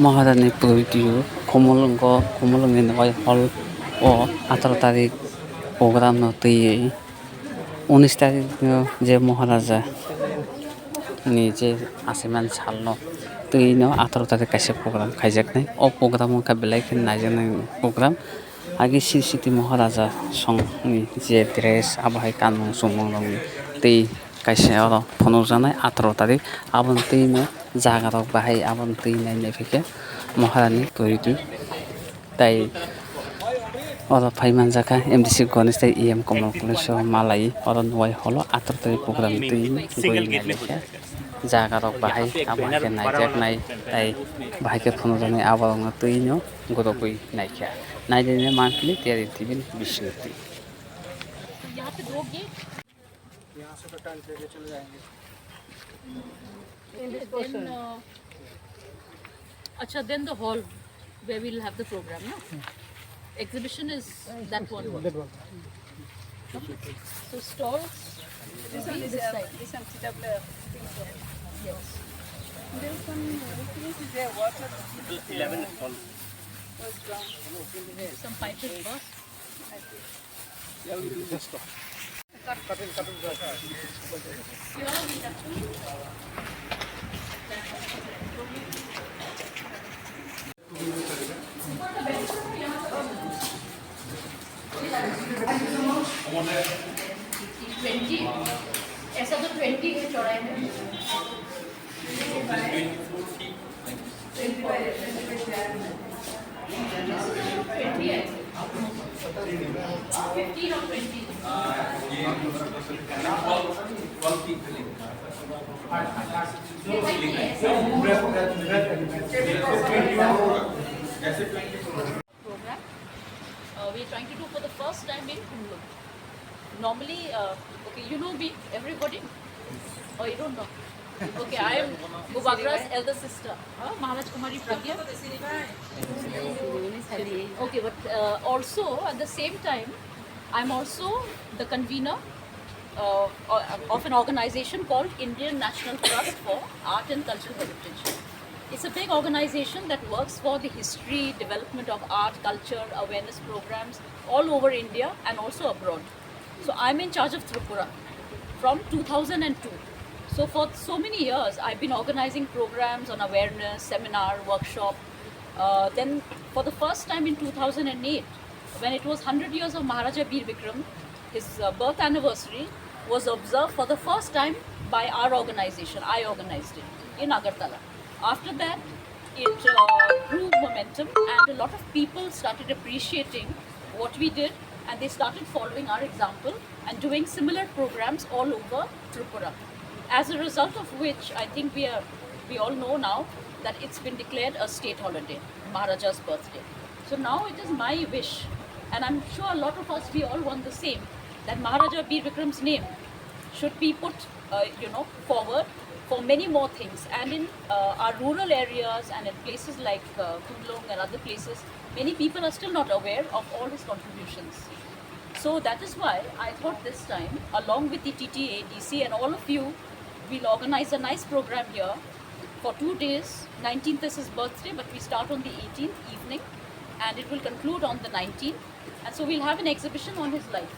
মহারানী প্রভৃতিও কমলঙ্গ হল ও 18 তারিখ প্রোগ্রাম তৈরি 19 তারিখ যে মহারাজা যে आसिमान सालनो तैनो 18 तारिख कासे program खाइजाकनाय अ program का बेलायखन नायजानाय program आगे सिटी महाराजा संनि जे ड्रेस आबाहाय गानमुं जोममुं दंनि तै कासे फनो जानाय 18 तारिख आबन तैनो जागारक बाहाय आबन तै नायनाय फैके महारानी परितु ताई और फाइमान जाका एमडीसी गणेश ताई एम कमल पुलिस मालाई और नय हलो 18 तारिख program तै गई नायनायखा जागारक बाहाय आबाहायके नायजाकनाय ताई बाहायके फनो जानाय आबारंग तैनो गरबई नायखा नायदेने मानखिली तेरी टिबिन विष्णुति यहाँ पे 2 गेट यहाँ से तो टर्न लेके चले जाएंगे। अच्छा then the hall where we'll have the program, no? Exhibition is that one. So stalls will be this side. Yes. There's some place is there, water. 11 hall. Some pipes burst. Just stop. ऐसा तो 20 है चौड़ाई में। Program we are trying to do for the first time in Kunlun. Normally, okay, you know me, everybody? Oh, you don't know? Okay, I am Mubagra's elder sister, Maharaj Kumari Pragya. Okay, but also at the same time, I'm also the convener of an organization called Indian National Trust for Art and Cultural Heritage. It's a big organization that works for the history, development of art, culture, awareness programs all over India and also abroad. So I'm in charge of Tripura from 2002. So for so many years, I've been organizing programs on awareness, seminar, workshop. Then for the first time in 2008, when it was 100 years of Maharaja Bir Vikram, his birth anniversary was observed for the first time by our organization. I organized it in Agartala. After that, it grew momentum and a lot of people started appreciating what we did and they started following our example and doing similar programs all over Tripura. As a result of which, I think we all know now that it's been declared a state holiday, Maharaja's birthday. So now it is my wish, and I'm sure a lot of us, we all want the same, that Maharaja Bir Vikram's name should be put, forward for many more things. And in our rural areas and in places like Kunlun and other places, many people are still not aware of all his contributions. So that is why I thought this time, along with the TTA, DC and all of you, we'll organize a nice program here for 2 days. 19th is his birthday, but we start on the 18th evening and it will conclude on the 19th. And so we'll have an exhibition on his life.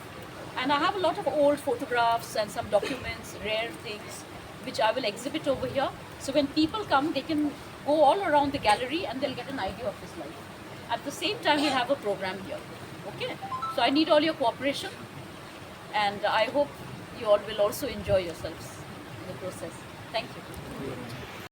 And I have a lot of old photographs and some documents, rare things, which I will exhibit over here. So when people come, they can go all around the gallery and they'll get an idea of his life. At the same time, we'll have a program here. Okay? So I need all your cooperation and I hope you all will also enjoy yourselves in the process. Thank you.